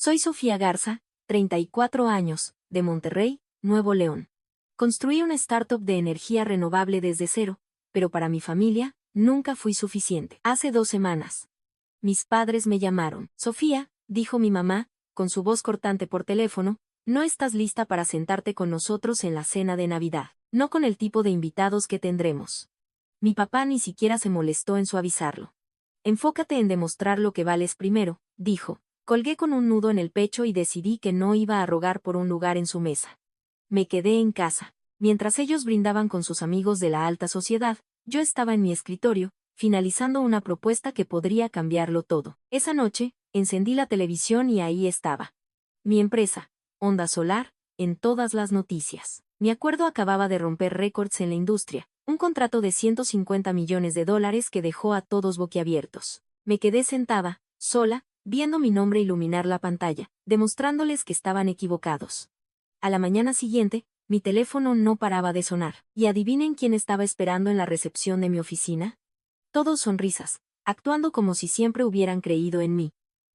Soy Sofía Garza, 34 años, de Monterrey, Nuevo León. Construí una startup de energía renovable desde cero, pero para mi familia, nunca fui suficiente. Hace 2 semanas. Mis padres me llamaron. Sofía, dijo mi mamá, con su voz cortante por teléfono, no estás lista para sentarte con nosotros en la cena de Navidad. No con el tipo de invitados que tendremos. Mi papá ni siquiera se molestó en suavizarlo. Enfócate en demostrar lo que vales primero, dijo. Colgué con un nudo en el pecho y decidí que no iba a rogar por un lugar en su mesa. Me quedé en casa. Mientras ellos brindaban con sus amigos de la alta sociedad, yo estaba en mi escritorio, finalizando una propuesta que podría cambiarlo todo. Esa noche, encendí la televisión y ahí estaba. Mi empresa, Onda Solar, en todas las noticias. Mi acuerdo acababa de romper récords en la industria, un contrato de $150 millones que dejó a todos boquiabiertos. Me quedé sentada, sola, viendo mi nombre iluminar la pantalla, demostrándoles que estaban equivocados. A la mañana siguiente, mi teléfono no paraba de sonar, y adivinen quién estaba esperando en la recepción de mi oficina. Todos sonrisas, actuando como si siempre hubieran creído en mí.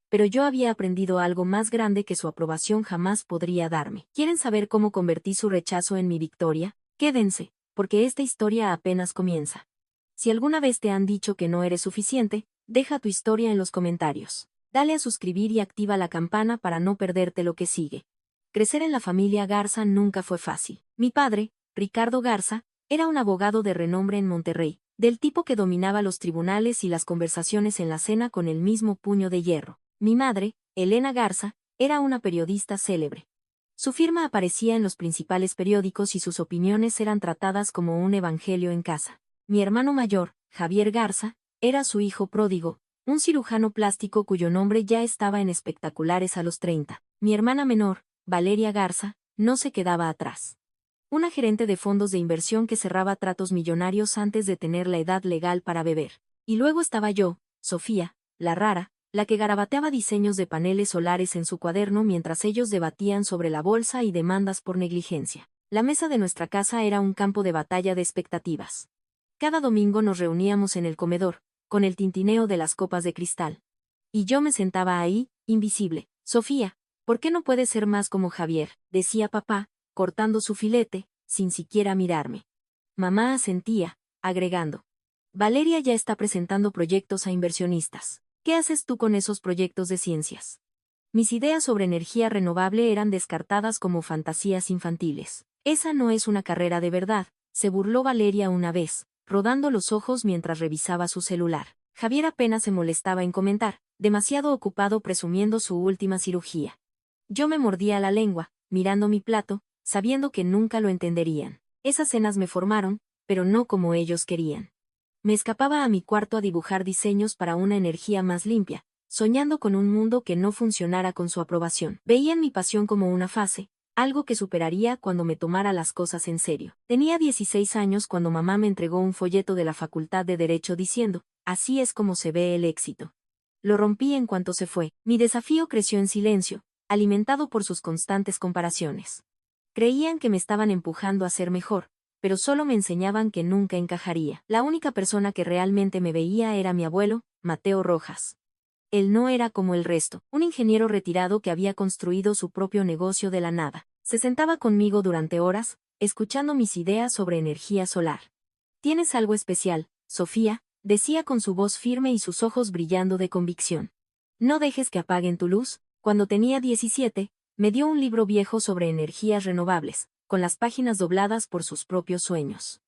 Pero yo había aprendido algo más grande que su aprobación jamás podría darme. ¿Quieren saber cómo convertí su rechazo en mi victoria? Quédense, porque esta historia apenas comienza. Si alguna vez te han dicho que no eres suficiente, deja tu historia en los comentarios. Dale a suscribir y activa la campana para no perderte lo que sigue. Crecer en la familia Garza nunca fue fácil. Mi padre, Ricardo Garza, era un abogado de renombre en Monterrey, del tipo que dominaba los tribunales y las conversaciones en la cena con el mismo puño de hierro. Mi madre, Elena Garza, era una periodista célebre. Su firma aparecía en los principales periódicos y sus opiniones eran tratadas como un evangelio en casa. Mi hermano mayor, Javier Garza, era su hijo pródigo, un cirujano plástico cuyo nombre ya estaba en espectaculares a los 30. Mi hermana menor, Valeria Garza, no se quedaba atrás. Una gerente de fondos de inversión que cerraba tratos millonarios antes de tener la edad legal para beber. Y luego estaba yo, Sofía, la rara, la que garabateaba diseños de paneles solares en su cuaderno mientras ellos debatían sobre la bolsa y demandas por negligencia. La mesa de nuestra casa era un campo de batalla de expectativas. Cada domingo nos reuníamos en el comedor, con el tintineo de las copas de cristal. Y yo me sentaba ahí, invisible. Sofía, ¿por qué no puedes ser más como Javier?, decía papá, cortando su filete, sin siquiera mirarme. Mamá asentía, agregando. Valeria ya está presentando proyectos a inversionistas. ¿Qué haces tú con esos proyectos de ciencias? Mis ideas sobre energía renovable eran descartadas como fantasías infantiles. Esa no es una carrera de verdad, se burló Valeria una vez, rodando los ojos mientras revisaba su celular. Javier apenas se molestaba en comentar, demasiado ocupado presumiendo su última cirugía. Yo me mordía la lengua, mirando mi plato, sabiendo que nunca lo entenderían. Esas cenas me formaron, pero no como ellos querían. Me escapaba a mi cuarto a dibujar diseños para una energía más limpia, soñando con un mundo que no funcionara con su aprobación. Veían mi pasión como una fase, algo que superaría cuando me tomara las cosas en serio. Tenía 16 años cuando mamá me entregó un folleto de la Facultad de Derecho diciendo, así es como se ve el éxito. Lo rompí en cuanto se fue. Mi desafío creció en silencio, alimentado por sus constantes comparaciones. Creían que me estaban empujando a ser mejor, pero solo me enseñaban que nunca encajaría. La única persona que realmente me veía era mi abuelo, Mateo Rojas. Él no era como el resto, un ingeniero retirado que había construido su propio negocio de la nada. Se sentaba conmigo durante horas, escuchando mis ideas sobre energía solar. Tienes algo especial, Sofía, decía con su voz firme y sus ojos brillando de convicción. No dejes que apaguen tu luz. Cuando tenía 17, me dio un libro viejo sobre energías renovables, con las páginas dobladas por sus propios sueños.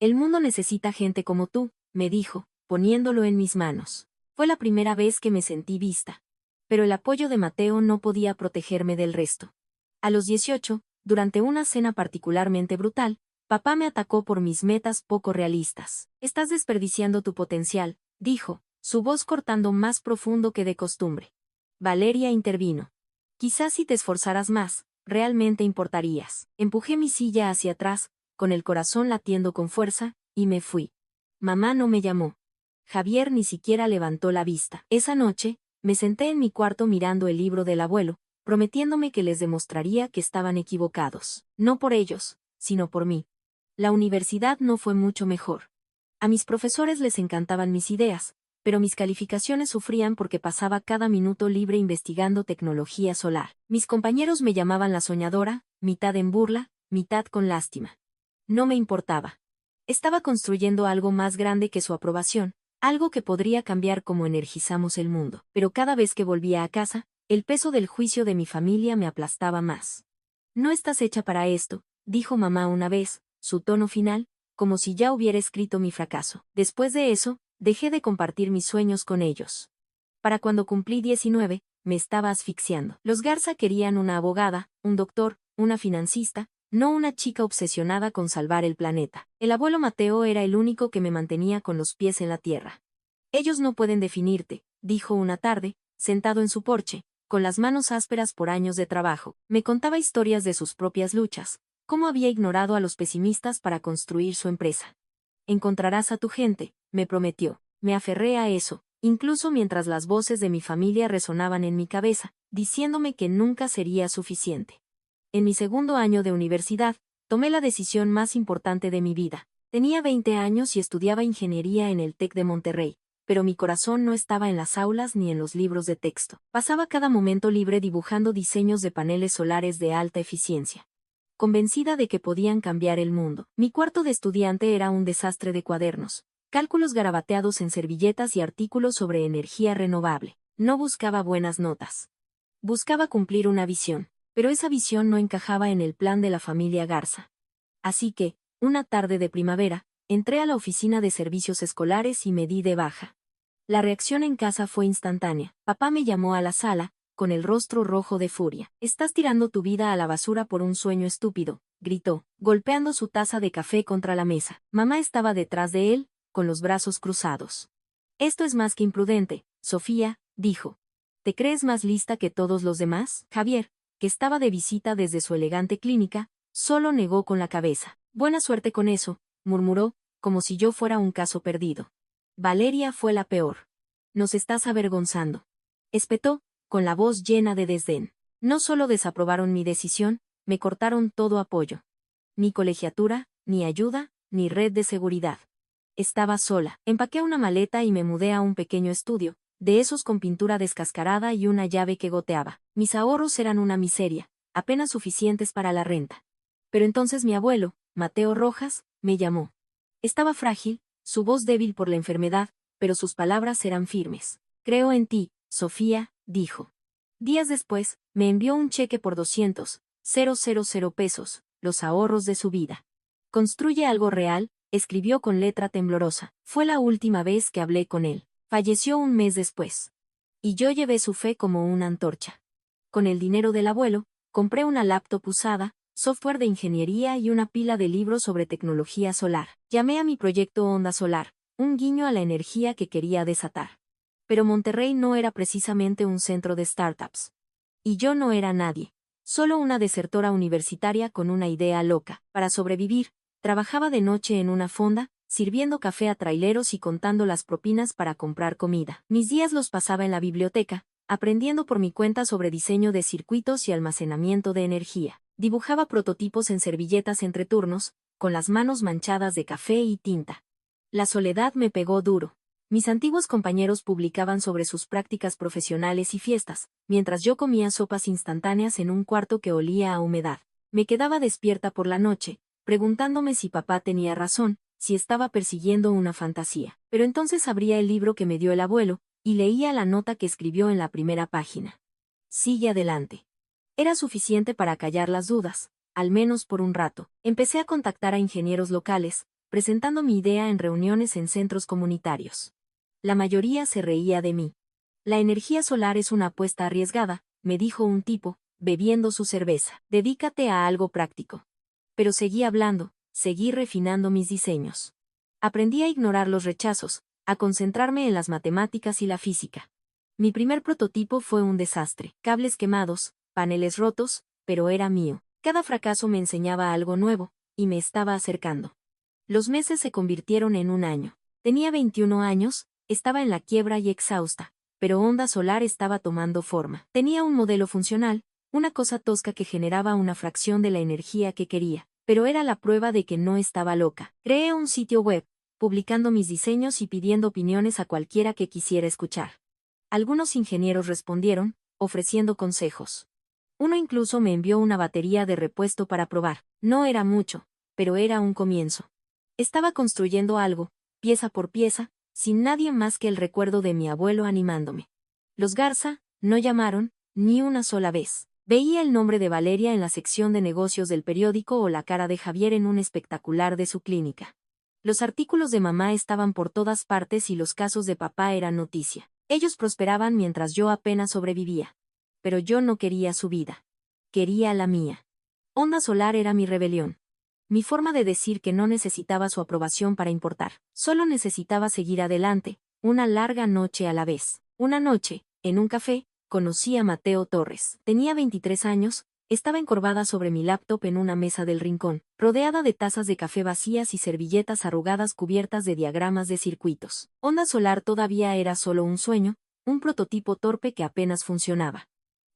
El mundo necesita gente como tú, me dijo, poniéndolo en mis manos. Fue la primera vez que me sentí vista. Pero el apoyo de Mateo no podía protegerme del resto. A los 18, durante una cena particularmente brutal, papá me atacó por mis metas poco realistas. Estás desperdiciando tu potencial, dijo, su voz cortando más profundo que de costumbre. Valeria intervino. Quizás si te esforzaras más, realmente importarías. Empujé mi silla hacia atrás, con el corazón latiendo con fuerza, y me fui. Mamá no me llamó. Javier ni siquiera levantó la vista. Esa noche, me senté en mi cuarto mirando el libro del abuelo, prometiéndome que les demostraría que estaban equivocados. No por ellos, sino por mí. La universidad no fue mucho mejor. A mis profesores les encantaban mis ideas, pero mis calificaciones sufrían porque pasaba cada minuto libre investigando tecnología solar. Mis compañeros me llamaban la soñadora, mitad en burla, mitad con lástima. No me importaba. Estaba construyendo algo más grande que su aprobación, algo que podría cambiar cómo energizamos el mundo. Pero cada vez que volvía a casa, el peso del juicio de mi familia me aplastaba más. No estás hecha para esto, dijo mamá una vez, su tono final, como si ya hubiera escrito mi fracaso. Después de eso, dejé de compartir mis sueños con ellos. Para cuando cumplí 19, me estaba asfixiando. Los Garza querían una abogada, un doctor, una financista, no una chica obsesionada con salvar el planeta. El abuelo Mateo era el único que me mantenía con los pies en la tierra. Ellos no pueden definirte, dijo una tarde, sentado en su porche, con las manos ásperas por años de trabajo. Me contaba historias de sus propias luchas, cómo había ignorado a los pesimistas para construir su empresa. Encontrarás a tu gente, me prometió. Me aferré a eso, incluso mientras las voces de mi familia resonaban en mi cabeza, diciéndome que nunca sería suficiente. En mi segundo año de universidad, tomé la decisión más importante de mi vida. Tenía 20 años y estudiaba ingeniería en el TEC de Monterrey, pero mi corazón no estaba en las aulas ni en los libros de texto. Pasaba cada momento libre dibujando diseños de paneles solares de alta eficiencia, convencida de que podían cambiar el mundo. Mi cuarto de estudiante era un desastre de cuadernos, cálculos garabateados en servilletas y artículos sobre energía renovable. No buscaba buenas notas. Buscaba cumplir una visión, pero esa visión no encajaba en el plan de la familia Garza. Así que, una tarde de primavera, entré a la oficina de servicios escolares y me di de baja. La reacción en casa fue instantánea. Papá me llamó a la sala, con el rostro rojo de furia. «Estás tirando tu vida a la basura por un sueño estúpido», gritó, golpeando su taza de café contra la mesa. Mamá estaba detrás de él, con los brazos cruzados. «Esto es más que imprudente, Sofía», dijo. «¿Te crees más lista que todos los demás?» Javier, que estaba de visita desde su elegante clínica, solo negó con la cabeza. «Buena suerte con eso», murmuró, como si yo fuera un caso perdido. «Valeria fue la peor. Nos estás avergonzando», espetó, con la voz llena de desdén. No solo desaprobaron mi decisión, me cortaron todo apoyo. Ni colegiatura, ni ayuda, ni red de seguridad. Estaba sola. Empaqué una maleta y me mudé a un pequeño estudio, de esos con pintura descascarada y una llave que goteaba. Mis ahorros eran una miseria, apenas suficientes para la renta. Pero entonces mi abuelo, Mateo Rojas, me llamó. Estaba frágil, su voz débil por la enfermedad, pero sus palabras eran firmes. «Creo en ti, Sofía», dijo. Días después, me envió un cheque por 200,000 pesos, los ahorros de su vida. «Construye algo real», escribió con letra temblorosa. Fue la última vez que hablé con él. Falleció un mes después. Y yo llevé su fe como una antorcha. Con el dinero del abuelo, compré una laptop usada, software de ingeniería y una pila de libros sobre tecnología solar. Llamé a mi proyecto Onda Solar, un guiño a la energía que quería desatar. Pero Monterrey no era precisamente un centro de startups. Y yo no era nadie, solo una desertora universitaria con una idea loca. Para sobrevivir, trabajaba de noche en una fonda, sirviendo café a traileros y contando las propinas para comprar comida. Mis días los pasaba en la biblioteca, aprendiendo por mi cuenta sobre diseño de circuitos y almacenamiento de energía. Dibujaba prototipos en servilletas entre turnos, con las manos manchadas de café y tinta. La soledad me pegó duro. Mis antiguos compañeros publicaban sobre sus prácticas profesionales y fiestas, mientras yo comía sopas instantáneas en un cuarto que olía a humedad. Me quedaba despierta por la noche, preguntándome si papá tenía razón, si estaba persiguiendo una fantasía. Pero entonces abría el libro que me dio el abuelo, y leía la nota que escribió en la primera página. «Sigue adelante». Era suficiente para callar las dudas, al menos por un rato. Empecé a contactar a ingenieros locales, presentando mi idea en reuniones en centros comunitarios. La mayoría se reía de mí. «La energía solar es una apuesta arriesgada», me dijo un tipo, bebiendo su cerveza. «Dedícate a algo práctico». Pero seguí hablando, seguí refinando mis diseños. Aprendí a ignorar los rechazos, a concentrarme en las matemáticas y la física. Mi primer prototipo fue un desastre. Cables quemados, paneles rotos, pero era mío. Cada fracaso me enseñaba algo nuevo, y me estaba acercando. Los meses se convirtieron en un año. Tenía 21 años, estaba en la quiebra y exhausta, pero Onda Solar estaba tomando forma. Tenía un modelo funcional, una cosa tosca que generaba una fracción de la energía que quería, pero era la prueba de que no estaba loca. Creé un sitio web, publicando mis diseños y pidiendo opiniones a cualquiera que quisiera escuchar. Algunos ingenieros respondieron, ofreciendo consejos. Uno incluso me envió una batería de repuesto para probar. No era mucho, pero era un comienzo. Estaba construyendo algo, pieza por pieza, sin nadie más que el recuerdo de mi abuelo animándome. Los Garza no llamaron, ni una sola vez. Veía el nombre de Valeria en la sección de negocios del periódico o la cara de Javier en un espectacular de su clínica. Los artículos de mamá estaban por todas partes y los casos de papá eran noticia. Ellos prosperaban mientras yo apenas sobrevivía. Pero yo no quería su vida. Quería la mía. Onda Solar era mi rebelión. Mi forma de decir que no necesitaba su aprobación para importar. Solo necesitaba seguir adelante, una larga noche a la vez. Una noche, en un café, conocí a Mateo Torres. Tenía 23 años, estaba encorvada sobre mi laptop en una mesa del rincón, rodeada de tazas de café vacías y servilletas arrugadas cubiertas de diagramas de circuitos. Onda Solar todavía era solo un sueño, un prototipo torpe que apenas funcionaba.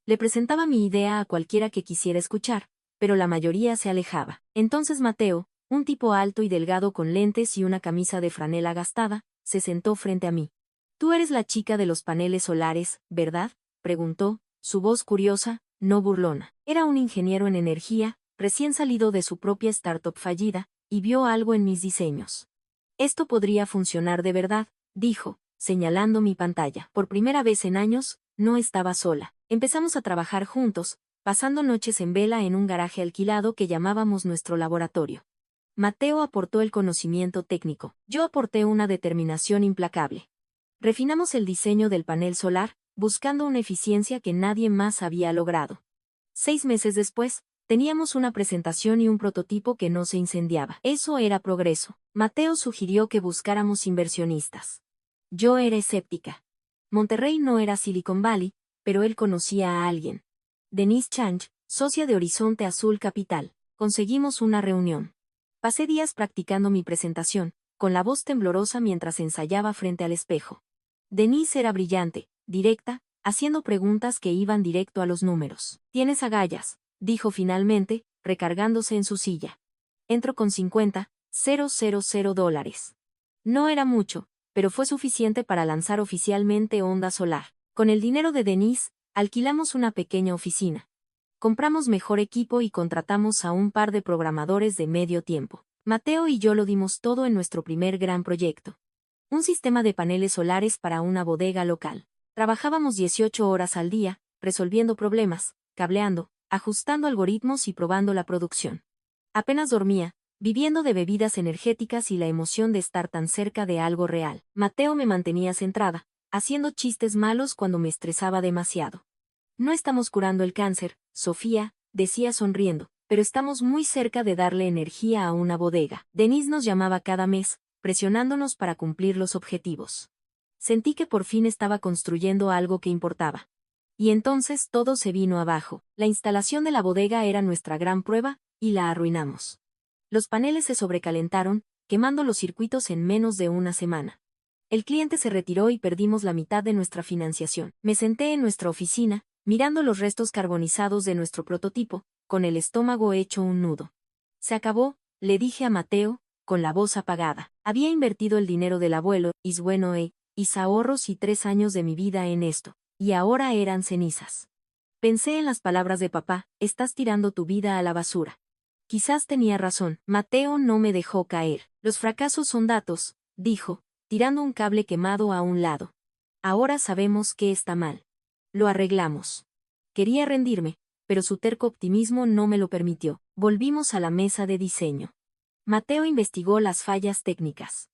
Le presentaba mi idea a cualquiera que quisiera escuchar, pero la mayoría se alejaba. Entonces Mateo, un tipo alto y delgado con lentes y una camisa de franela gastada, se sentó frente a mí. «Tú eres la chica de los paneles solares, ¿verdad?», preguntó, su voz curiosa, no burlona. Era un ingeniero en energía, recién salido de su propia startup fallida, y vio algo en mis diseños. «Esto podría funcionar de verdad», dijo, señalando mi pantalla. Por primera vez en años, no estaba sola. Empezamos a trabajar juntos, pasando noches en vela en un garaje alquilado que llamábamos nuestro laboratorio. Mateo aportó el conocimiento técnico. Yo aporté una determinación implacable. Refinamos el diseño del panel solar, buscando una eficiencia que nadie más había logrado. 6 meses después, teníamos una presentación y un prototipo que no se incendiaba. Eso era progreso. Mateo sugirió que buscáramos inversionistas. Yo era escéptica. Monterrey no era Silicon Valley, pero él conocía a alguien. Denise Chang, socia de Horizonte Azul Capital. Conseguimos una reunión. Pasé días practicando mi presentación, con la voz temblorosa mientras ensayaba frente al espejo. Denise era brillante, directa, haciendo preguntas que iban directo a los números. «Tienes agallas», dijo finalmente, recargándose en su silla. «Entro con $50,000. No era mucho, pero fue suficiente para lanzar oficialmente Onda Solar. Con el dinero de Denise, alquilamos una pequeña oficina. Compramos mejor equipo y contratamos a un par de programadores de medio tiempo. Mateo y yo lo dimos todo en nuestro primer gran proyecto. Un sistema de paneles solares para una bodega local. Trabajábamos 18 horas al día, resolviendo problemas, cableando, ajustando algoritmos y probando la producción. Apenas dormía, viviendo de bebidas energéticas y la emoción de estar tan cerca de algo real. Mateo me mantenía centrada, haciendo chistes malos cuando me estresaba demasiado. «No estamos curando el cáncer, Sofía», decía sonriendo, «pero estamos muy cerca de darle energía a una bodega». Denise nos llamaba cada mes, presionándonos para cumplir los objetivos. Sentí que por fin estaba construyendo algo que importaba. Y entonces todo se vino abajo. La instalación de la bodega era nuestra gran prueba, y la arruinamos. Los paneles se sobrecalentaron, quemando los circuitos en menos de una semana. El cliente se retiró y perdimos la mitad de nuestra financiación. Me senté en nuestra oficina, mirando los restos carbonizados de nuestro prototipo, con el estómago hecho un nudo. «Se acabó», le dije a Mateo, con la voz apagada. Había invertido el dinero del abuelo, mis ahorros y 3 años de mi vida en esto, y ahora eran cenizas. Pensé en las palabras de papá: «Estás tirando tu vida a la basura». Quizás tenía razón. Mateo no me dejó caer. «Los fracasos son datos», dijo, tirando un cable quemado a un lado. «Ahora sabemos qué está mal. Lo arreglamos». Quería rendirme, pero su terco optimismo no me lo permitió. Volvimos a la mesa de diseño. Mateo investigó las fallas técnicas.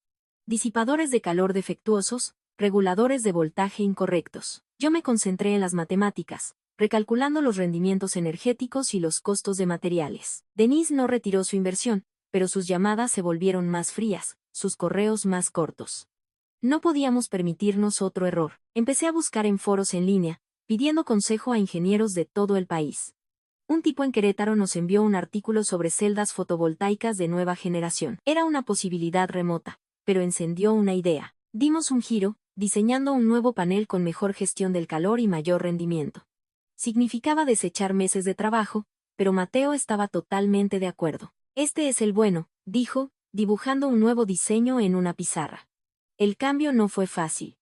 Disipadores de calor defectuosos, reguladores de voltaje incorrectos. Yo me concentré en las matemáticas, recalculando los rendimientos energéticos y los costos de materiales. Denise no retiró su inversión, pero sus llamadas se volvieron más frías, sus correos más cortos. No podíamos permitirnos otro error. Empecé a buscar en foros en línea, pidiendo consejo a ingenieros de todo el país. Un tipo en Querétaro nos envió un artículo sobre celdas fotovoltaicas de nueva generación. Era una posibilidad remota, pero encendió una idea. Dimos un giro, diseñando un nuevo panel con mejor gestión del calor y mayor rendimiento. Significaba desechar meses de trabajo, pero Mateo estaba totalmente de acuerdo. «Este es el bueno», dijo, dibujando un nuevo diseño en una pizarra. El cambio no fue fácil.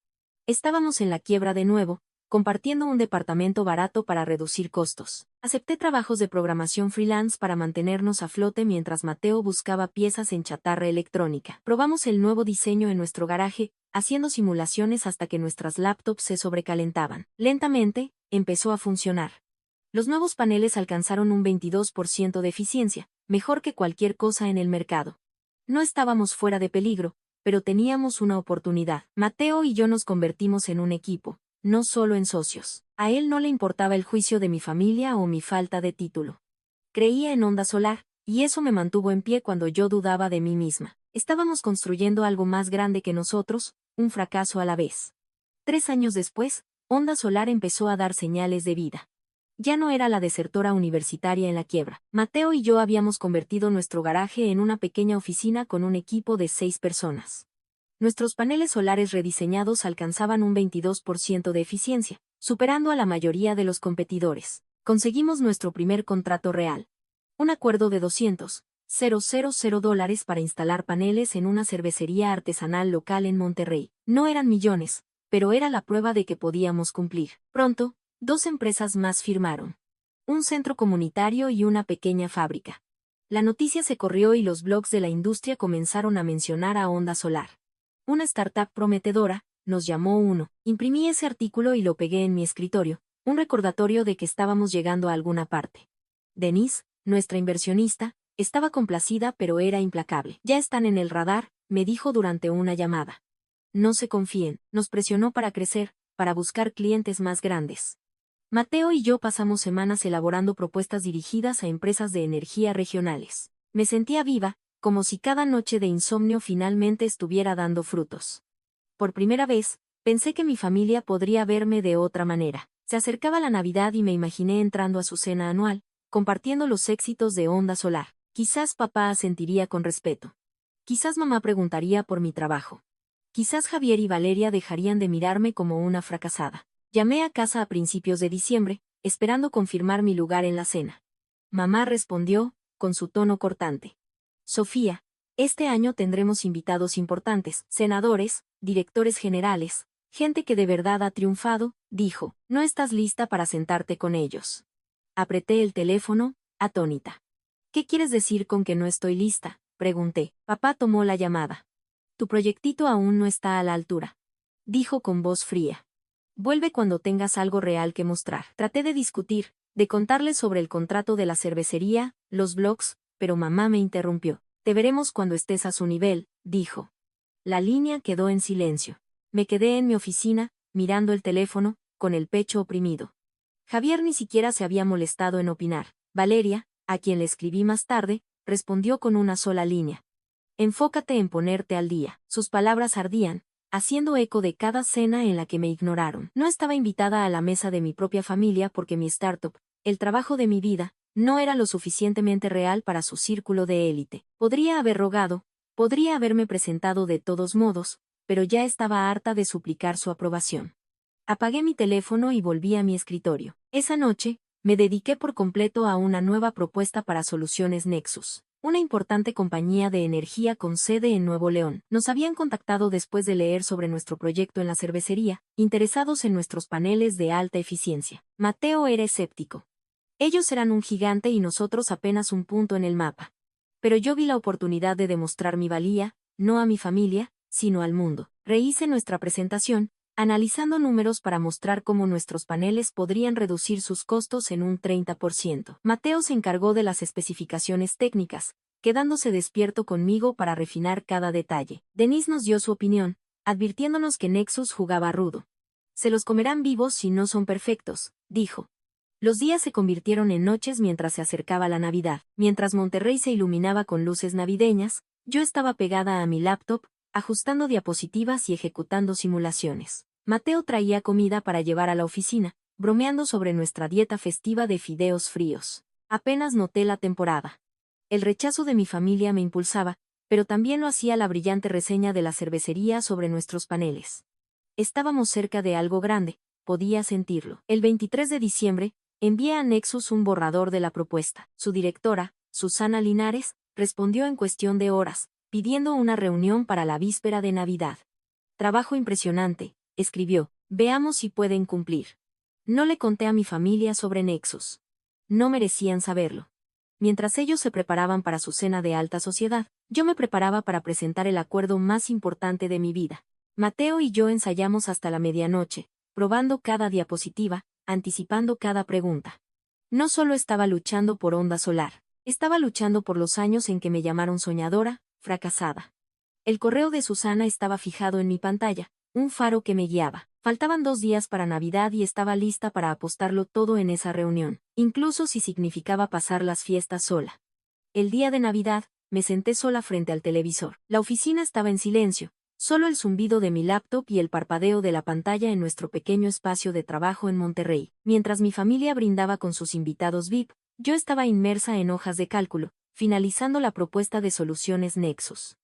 Estábamos en la quiebra de nuevo, compartiendo un departamento barato para reducir costos. Acepté trabajos de programación freelance para mantenernos a flote mientras Mateo buscaba piezas en chatarra electrónica. Probamos el nuevo diseño en nuestro garaje, haciendo simulaciones hasta que nuestras laptops se sobrecalentaban. Lentamente, empezó a funcionar. Los nuevos paneles alcanzaron un 22% de eficiencia, mejor que cualquier cosa en el mercado. No estábamos fuera de peligro, pero teníamos una oportunidad. Mateo y yo nos convertimos en un equipo, no solo en socios. A él no le importaba el juicio de mi familia o mi falta de título. Creía en Onda Solar, y eso me mantuvo en pie cuando yo dudaba de mí misma. Estábamos construyendo algo más grande que nosotros, un fracaso a la vez. 3 años después, Onda Solar empezó a dar señales de vida. Ya no era la desertora universitaria en la quiebra. Mateo y yo habíamos convertido nuestro garaje en una pequeña oficina con un equipo de 6 personas. Nuestros paneles solares rediseñados alcanzaban un 22% de eficiencia, superando a la mayoría de los competidores. Conseguimos nuestro primer contrato real. Un acuerdo de $200,000 para instalar paneles en una cervecería artesanal local en Monterrey. No eran millones, pero era la prueba de que podíamos cumplir. Pronto, 2 empresas más firmaron. Un centro comunitario y una pequeña fábrica. La noticia se corrió y los blogs de la industria comenzaron a mencionar a Onda Solar. Una startup prometedora, nos llamó uno. Imprimí ese artículo y lo pegué en mi escritorio, un recordatorio de que estábamos llegando a alguna parte. Denise, nuestra inversionista, estaba complacida pero era implacable. Ya están en el radar, me dijo durante una llamada. No se confíen, nos presionó para crecer, para buscar clientes más grandes. Mateo y yo pasamos semanas elaborando propuestas dirigidas a empresas de energía regionales. Me sentía viva, como si cada noche de insomnio finalmente estuviera dando frutos. Por primera vez, pensé que mi familia podría verme de otra manera. Se acercaba la Navidad y me imaginé entrando a su cena anual, compartiendo los éxitos de Onda Solar. Quizás papá asentiría con respeto. Quizás mamá preguntaría por mi trabajo. Quizás Javier y Valeria dejarían de mirarme como una fracasada. Llamé a casa a principios de diciembre, esperando confirmar mi lugar en la cena. Mamá respondió, con su tono cortante. Sofía, este año tendremos invitados importantes, senadores, directores generales, gente que de verdad ha triunfado, dijo. No estás lista para sentarte con ellos. Apreté el teléfono, atónita. ¿Qué quieres decir con que no estoy lista?, pregunté. Papá tomó la llamada. Tu proyectito aún no está a la altura, dijo con voz fría. Vuelve cuando tengas algo real que mostrar. Traté de discutir, de contarles sobre el contrato de la cervecería, los blogs, pero mamá me interrumpió. Te veremos cuando estés a su nivel, dijo. La línea quedó en silencio. Me quedé en mi oficina, mirando el teléfono, con el pecho oprimido. Javier ni siquiera se había molestado en opinar. Valeria, a quien le escribí más tarde, respondió con una sola línea. Enfócate en ponerte al día. Sus palabras ardían, haciendo eco de cada cena en la que me ignoraron. No estaba invitada a la mesa de mi propia familia porque mi startup, el trabajo de mi vida, no era lo suficientemente real para su círculo de élite. Podría haber rogado, podría haberme presentado de todos modos, pero ya estaba harta de suplicar su aprobación. Apagué mi teléfono y volví a mi escritorio. Esa noche, me dediqué por completo a una nueva propuesta para Soluciones Nexus, una importante compañía de energía con sede en Nuevo León. Nos habían contactado después de leer sobre nuestro proyecto en la cervecería, interesados en nuestros paneles de alta eficiencia. Mateo era escéptico. Ellos eran un gigante y nosotros apenas un punto en el mapa. Pero yo vi la oportunidad de demostrar mi valía, no a mi familia, sino al mundo. Rehice nuestra presentación, analizando números para mostrar cómo nuestros paneles podrían reducir sus costos en un 30%. Mateo se encargó de las especificaciones técnicas, quedándose despierto conmigo para refinar cada detalle. Denise nos dio su opinión, advirtiéndonos que Nexus jugaba rudo. Se los comerán vivos si no son perfectos, dijo. Los días se convirtieron en noches mientras se acercaba la Navidad. Mientras Monterrey se iluminaba con luces navideñas, yo estaba pegada a mi laptop, ajustando diapositivas y ejecutando simulaciones. Mateo traía comida para llevar a la oficina, bromeando sobre nuestra dieta festiva de fideos fríos. Apenas noté la temporada. El rechazo de mi familia me impulsaba, pero también lo hacía la brillante reseña de la cervecería sobre nuestros paneles. Estábamos cerca de algo grande, podía sentirlo. El 23 de diciembre, envié a Nexus un borrador de la propuesta. Su directora, Susana Linares, respondió en cuestión de horas, pidiendo una reunión para la víspera de Navidad. Trabajo impresionante, escribió. Veamos si pueden cumplir. No le conté a mi familia sobre Nexus. No merecían saberlo. Mientras ellos se preparaban para su cena de alta sociedad, yo me preparaba para presentar el acuerdo más importante de mi vida. Mateo y yo ensayamos hasta la medianoche, probando cada diapositiva, anticipando cada pregunta. No solo estaba luchando por Onda Solar, estaba luchando por los años en que me llamaron soñadora, fracasada. El correo de Susana estaba fijado en mi pantalla, un faro que me guiaba. Faltaban 2 días para Navidad y estaba lista para apostarlo todo en esa reunión, incluso si significaba pasar las fiestas sola. El día de Navidad, me senté sola frente al televisor. La oficina estaba en silencio, solo el zumbido de mi laptop y el parpadeo de la pantalla en nuestro pequeño espacio de trabajo en Monterrey. Mientras mi familia brindaba con sus invitados VIP, yo estaba inmersa en hojas de cálculo, finalizando la propuesta de soluciones Nexus.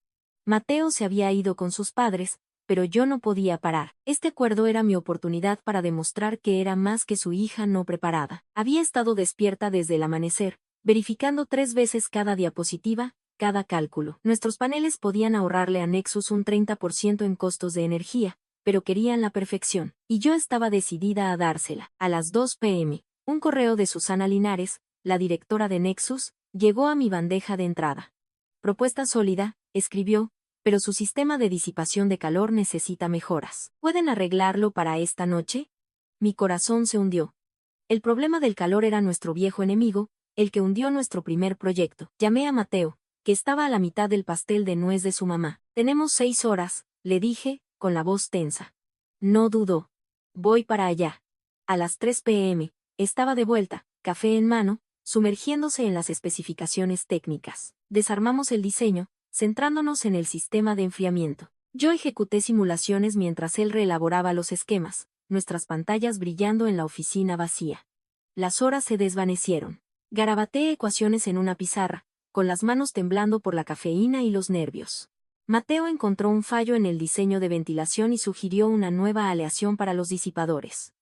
Mateo se había ido con sus padres, pero yo no podía parar. Este acuerdo era mi oportunidad para demostrar que era más que su hija no preparada. Había estado despierta desde el amanecer, verificando 3 veces cada diapositiva, cada cálculo. Nuestros paneles podían ahorrarle a Nexus un 30% en costos de energía, pero querían la perfección, y yo estaba decidida a dársela. A las 2 p.m., un correo de Susana Linares, la directora de Nexus, llegó a mi bandeja de entrada. Propuesta sólida, escribió, pero su sistema de disipación de calor necesita mejoras. ¿Pueden arreglarlo para esta noche? Mi corazón se hundió. El problema del calor era nuestro viejo enemigo, el que hundió nuestro primer proyecto. Llamé a Mateo, que estaba a la mitad del pastel de nuez de su mamá. Tenemos 6 horas, le dije, con la voz tensa. No dudó. Voy para allá. A las 3 p.m., estaba de vuelta, café en mano, sumergiéndose en las especificaciones técnicas. Desarmamos el diseño, centrándonos en el sistema de enfriamiento. Yo ejecuté simulaciones mientras él reelaboraba los esquemas, nuestras pantallas brillando en la oficina vacía. Las horas se desvanecieron. Garabateé ecuaciones en una pizarra, con las manos temblando por la cafeína y los nervios. Mateo encontró un fallo en el diseño de ventilación y sugirió una nueva aleación para los disipadores.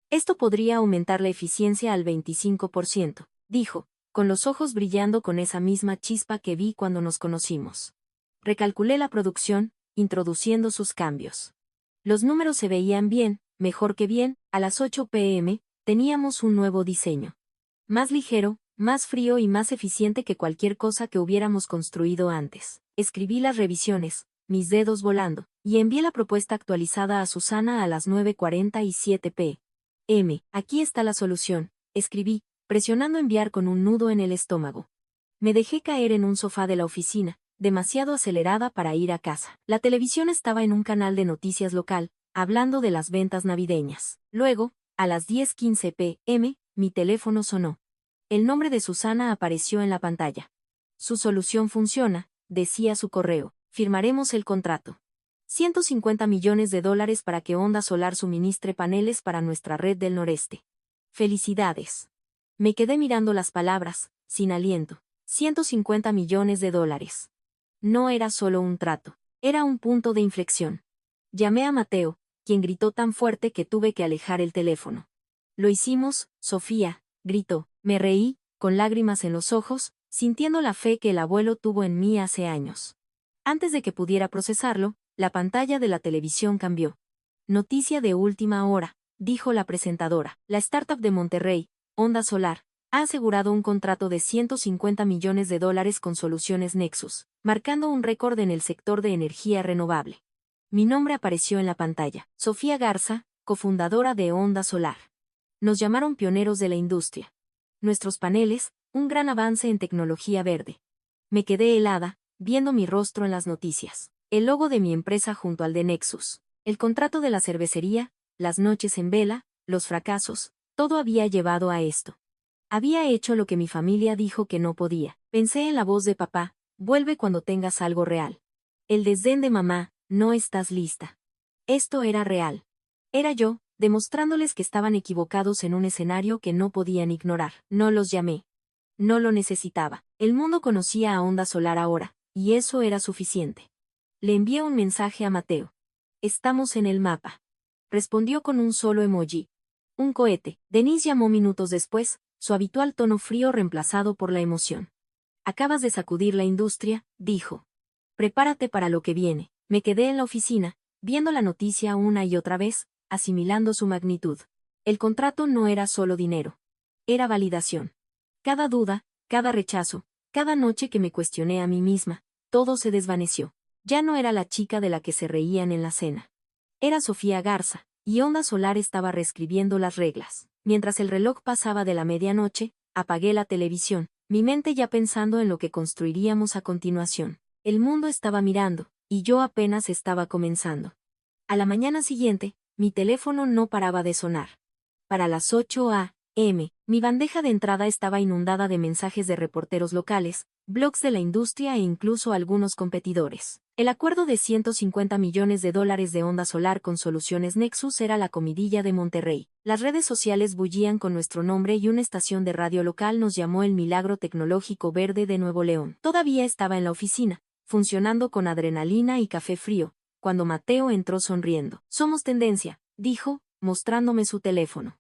Esto podría aumentar la eficiencia al 25%, dijo, con los ojos brillando con esa misma chispa que vi cuando nos conocimos. Recalculé la producción, introduciendo sus cambios. Los números se veían bien, mejor que bien. A las 8 p.m., teníamos un nuevo diseño. Más ligero, más frío y más eficiente que cualquier cosa que hubiéramos construido antes. Escribí las revisiones, mis dedos volando, y envié la propuesta actualizada a Susana a las 9:47 p.m. Aquí está la solución, escribí, presionando enviar con un nudo en el estómago. Me dejé caer en un sofá de la oficina, demasiado acelerada para ir a casa. La televisión estaba en un canal de noticias local, hablando de las ventas navideñas. Luego, a las 10:15 p.m., mi teléfono sonó. El nombre de Susana apareció en la pantalla. Su solución funciona, decía su correo. Firmaremos el contrato. $150 millones para que Onda Solar suministre paneles para nuestra red del noreste. Felicidades. Me quedé mirando las palabras, sin aliento. $150 millones. No era solo un trato, era un punto de inflexión. Llamé a Mateo, quien gritó tan fuerte que tuve que alejar el teléfono. Lo hicimos, Sofía, gritó. Me reí, con lágrimas en los ojos, sintiendo la fe que el abuelo tuvo en mí hace años. Antes de que pudiera procesarlo, la pantalla de la televisión cambió. Noticia de última hora, dijo la presentadora. La startup de Monterrey, Onda Solar, ha asegurado un contrato de $150 millones con soluciones Nexus, marcando un récord en el sector de energía renovable. Mi nombre apareció en la pantalla. Sofía Garza, cofundadora de Onda Solar. Nos llamaron pioneros de la industria. Nuestros paneles, un gran avance en tecnología verde. Me quedé helada, viendo mi rostro en las noticias. El logo de mi empresa junto al de Nexus. El contrato de la cervecería, las noches en vela, los fracasos, todo había llevado a esto. Había hecho lo que mi familia dijo que no podía. Pensé en la voz de papá, vuelve cuando tengas algo real. El desdén de mamá, no estás lista. Esto era real. Era yo, demostrándoles que estaban equivocados en un escenario que no podían ignorar. No los llamé. No lo necesitaba. El mundo conocía a Onda Solar ahora, y eso era suficiente. Le envié un mensaje a Mateo. Estamos en el mapa. Respondió con un solo emoji. Un cohete. Denise llamó minutos después, su habitual tono frío reemplazado por la emoción. Acabas de sacudir la industria, dijo. Prepárate para lo que viene. Me quedé en la oficina, viendo la noticia una y otra vez, asimilando su magnitud. El contrato no era solo dinero. Era validación. Cada duda, cada rechazo, cada noche que me cuestioné a mí misma, todo se desvaneció. Ya no era la chica de la que se reían en la cena. Era Sofía Garza, y Onda Solar estaba reescribiendo las reglas. Mientras el reloj pasaba de la medianoche, apagué la televisión, mi mente ya pensando en lo que construiríamos a continuación. El mundo estaba mirando, y yo apenas estaba comenzando. A la mañana siguiente, mi teléfono no paraba de sonar. Para las 8 a.m., mi bandeja de entrada estaba inundada de mensajes de reporteros locales, blogs de la industria e incluso algunos competidores. El acuerdo de $150 millones de Onda Solar con Soluciones Nexus era la comidilla de Monterrey. Las redes sociales bullían con nuestro nombre y una estación de radio local nos llamó el Milagro Tecnológico Verde de Nuevo León. Todavía estaba en la oficina, funcionando con adrenalina y café frío, cuando Mateo entró sonriendo. Somos tendencia, dijo, mostrándome su teléfono.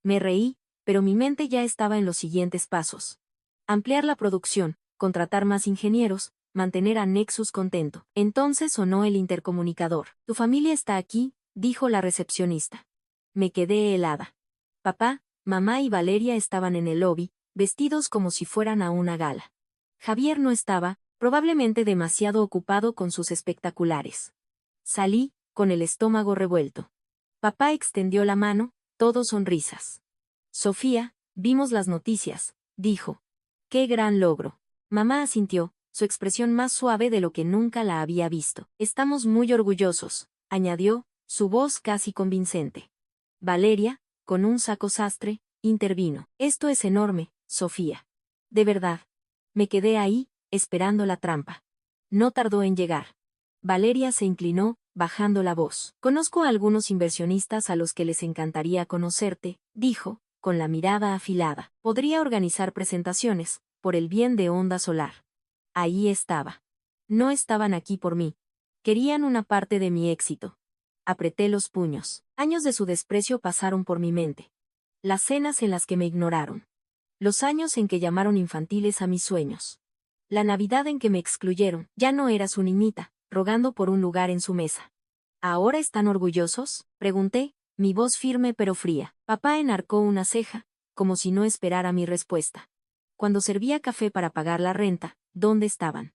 Me reí, pero mi mente ya estaba en los siguientes pasos. Ampliar la producción, contratar más ingenieros, mantener a Nexus contento. Entonces sonó el intercomunicador. Tu familia está aquí, dijo la recepcionista. Me quedé helada. Papá, mamá y Valeria estaban en el lobby, vestidos como si fueran a una gala. Javier no estaba, probablemente demasiado ocupado con sus espectaculares. Salí, con el estómago revuelto. Papá extendió la mano, todo sonrisas. Sofía, vimos las noticias, dijo. ¡Qué gran logro! Mamá asintió, su expresión más suave de lo que nunca la había visto. Estamos muy orgullosos, añadió, su voz casi convincente. Valeria, con un saco sastre, intervino. Esto es enorme, Sofía. De verdad. Me quedé ahí, esperando la trampa. No tardó en llegar. Valeria se inclinó, bajando la voz. Conozco a algunos inversionistas a los que les encantaría conocerte, dijo, con la mirada afilada. Podría organizar presentaciones, por el bien de Onda Solar. Ahí estaba. No estaban aquí por mí. Querían una parte de mi éxito. Apreté los puños. Años de su desprecio pasaron por mi mente. Las cenas en las que me ignoraron. Los años en que llamaron infantiles a mis sueños. La Navidad en que me excluyeron. Ya no era su niñita, rogando por un lugar en su mesa. ¿Ahora están orgullosos?, pregunté, mi voz firme pero fría. Papá enarcó una ceja, como si no esperara mi respuesta. Cuando servía café para pagar la renta, ¿dónde estaban?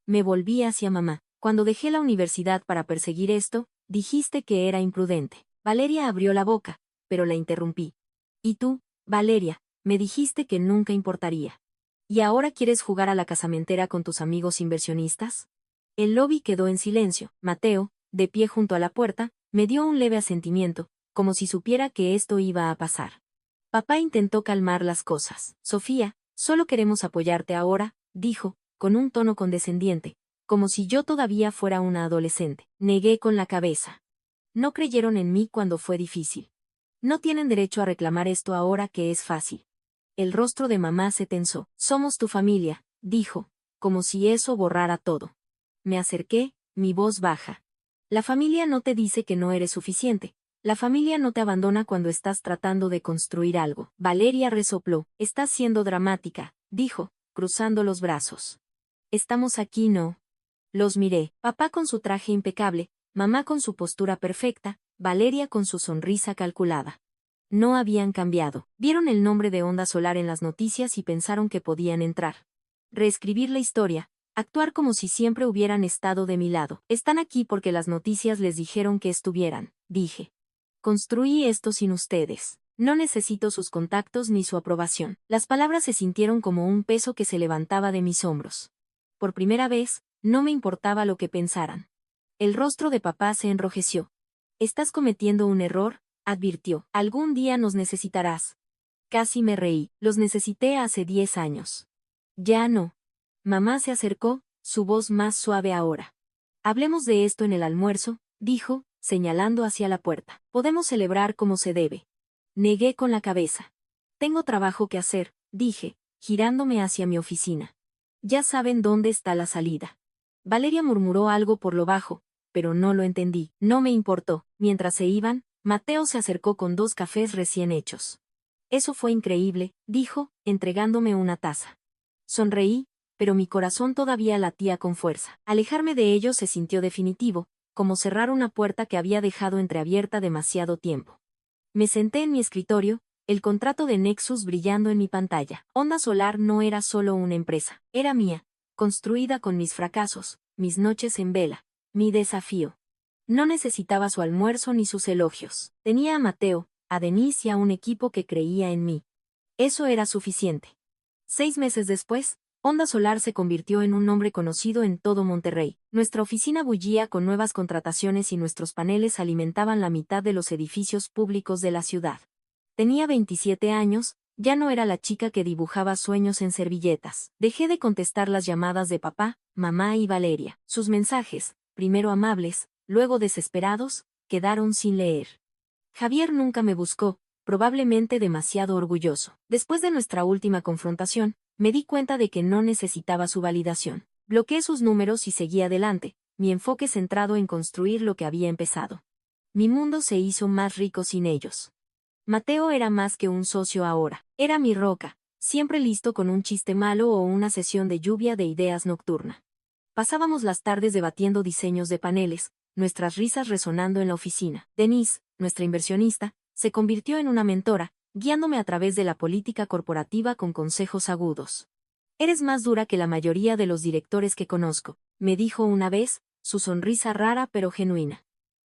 Me volví hacia mamá. Cuando dejé la universidad para perseguir esto, dijiste que era imprudente. Valeria abrió la boca, pero la interrumpí. ¿Y tú, Valeria? Me dijiste que nunca importaría. ¿Y ahora quieres jugar a la casamentera con tus amigos inversionistas? El lobby quedó en silencio. Mateo, de pie junto a la puerta, me dio un leve asentimiento, como si supiera que esto iba a pasar. Papá intentó calmar las cosas. Sofía, solo queremos apoyarte ahora, dijo, con un tono condescendiente, como si yo todavía fuera una adolescente. Negué con la cabeza. No creyeron en mí cuando fue difícil. No tienen derecho a reclamar esto ahora que es fácil. El rostro de mamá se tensó. Somos tu familia, dijo, como si eso borrara todo. Me acerqué, mi voz baja. La familia no te dice que no eres suficiente. La familia no te abandona cuando estás tratando de construir algo. Valeria resopló. Estás siendo dramática, dijo, cruzando los brazos. Estamos aquí, ¿no? Los miré. Papá con su traje impecable, mamá con su postura perfecta, Valeria con su sonrisa calculada. No habían cambiado. Vieron el nombre de Onda Solar en las noticias y pensaron que podían entrar. Reescribir la historia. Actuar como si siempre hubieran estado de mi lado. Están aquí porque las noticias les dijeron que estuvieran, dije. Construí esto sin ustedes. No necesito sus contactos ni su aprobación. Las palabras se sintieron como un peso que se levantaba de mis hombros. Por primera vez, no me importaba lo que pensaran. El rostro de papá se enrojeció. Estás cometiendo un error, advirtió. Algún día nos necesitarás. Casi me reí. Los necesité hace 10 años. Ya no. Mamá se acercó, su voz más suave ahora. Hablemos de esto en el almuerzo, dijo, señalando hacia la puerta. Podemos celebrar como se debe. Negué con la cabeza. Tengo trabajo que hacer, dije, girándome hacia mi oficina. Ya saben dónde está la salida. Valeria murmuró algo por lo bajo, pero no lo entendí. No me importó. Mientras se iban, Mateo se acercó con 2 cafés recién hechos. Eso fue increíble, dijo, entregándome una taza. Sonreí, pero mi corazón todavía latía con fuerza. Alejarme de ellos se sintió definitivo, como cerrar una puerta que había dejado entreabierta demasiado tiempo. Me senté en mi escritorio, el contrato de Nexus brillando en mi pantalla. Onda Solar no era solo una empresa, era mía, construida con mis fracasos, mis noches en vela, mi desafío. No necesitaba su almuerzo ni sus elogios. Tenía a Mateo, a Denise y a un equipo que creía en mí. Eso era suficiente. 6 meses después, Onda Solar se convirtió en un nombre conocido en todo Monterrey. Nuestra oficina bullía con nuevas contrataciones y nuestros paneles alimentaban la mitad de los edificios públicos de la ciudad. Tenía 27 años, ya no era la chica que dibujaba sueños en servilletas. Dejé de contestar las llamadas de papá, mamá y Valeria. Sus mensajes, primero amables, luego desesperados, quedaron sin leer. Javier nunca me buscó, probablemente demasiado orgulloso. Después de nuestra última confrontación, me di cuenta de que no necesitaba su validación. Bloqueé sus números y seguí adelante, mi enfoque centrado en construir lo que había empezado. Mi mundo se hizo más rico sin ellos. Mateo era más que un socio ahora. Era mi roca, siempre listo con un chiste malo o una sesión de lluvia de ideas nocturna. Pasábamos las tardes debatiendo diseños de paneles, nuestras risas resonando en la oficina. Denise, nuestra inversionista, se convirtió en una mentora, guiándome a través de la política corporativa con consejos agudos. Eres más dura que la mayoría de los directores que conozco, me dijo una vez, su sonrisa rara pero genuina.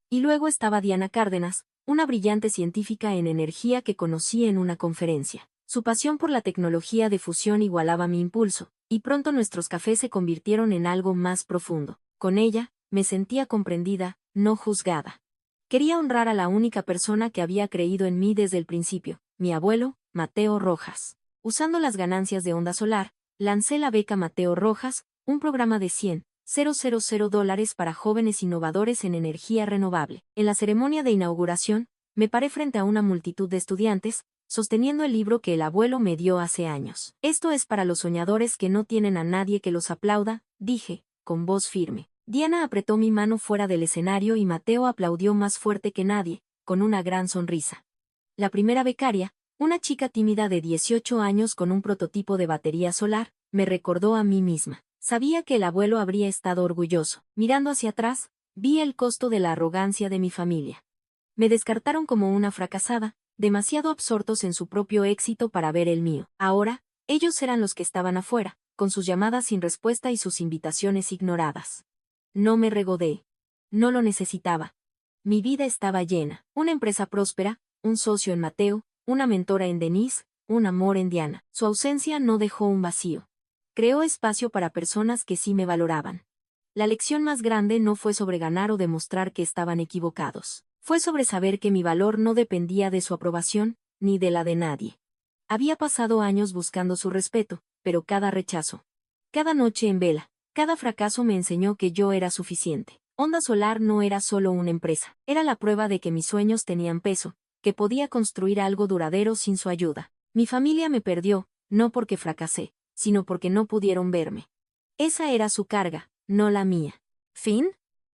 Y luego estaba Diana Cárdenas, una brillante científica en energía que conocí en una conferencia. Su pasión por la tecnología de fusión igualaba mi impulso, y pronto nuestros cafés se convirtieron en algo más profundo. Con ella, me sentía comprendida, no juzgada. Quería honrar a la única persona que había creído en mí desde el principio, mi abuelo, Mateo Rojas. Usando las ganancias de Onda Solar, lancé la beca Mateo Rojas, un programa de $100,000 para jóvenes innovadores en energía renovable. En la ceremonia de inauguración, me paré frente a una multitud de estudiantes, sosteniendo el libro que el abuelo me dio hace años. Esto es para los soñadores que no tienen a nadie que los aplauda, dije, con voz firme. Diana apretó mi mano fuera del escenario y Mateo aplaudió más fuerte que nadie, con una gran sonrisa. La primera becaria, una chica tímida de 18 años con un prototipo de batería solar, me recordó a mí misma. Sabía que el abuelo habría estado orgulloso. Mirando hacia atrás, vi el costo de la arrogancia de mi familia. Me descartaron como una fracasada, demasiado absortos en su propio éxito para ver el mío. Ahora, ellos eran los que estaban afuera, con sus llamadas sin respuesta y sus invitaciones ignoradas. No me regodé. No lo necesitaba. Mi vida estaba llena. Una empresa próspera, un socio en Mateo, una mentora en Denise, un amor en Diana. Su ausencia no dejó un vacío. Creó espacio para personas que sí me valoraban. La lección más grande no fue sobre ganar o demostrar que estaban equivocados. Fue sobre saber que mi valor no dependía de su aprobación, ni de la de nadie. Había pasado años buscando su respeto, pero cada rechazo, cada noche en vela, cada fracaso me enseñó que yo era suficiente. Onda Solar no era solo una empresa, era la prueba de que mis sueños tenían peso, que podía construir algo duradero sin su ayuda. Mi familia me perdió, no porque fracasé, sino porque no pudieron verme. Esa era su carga, no la mía. Fin.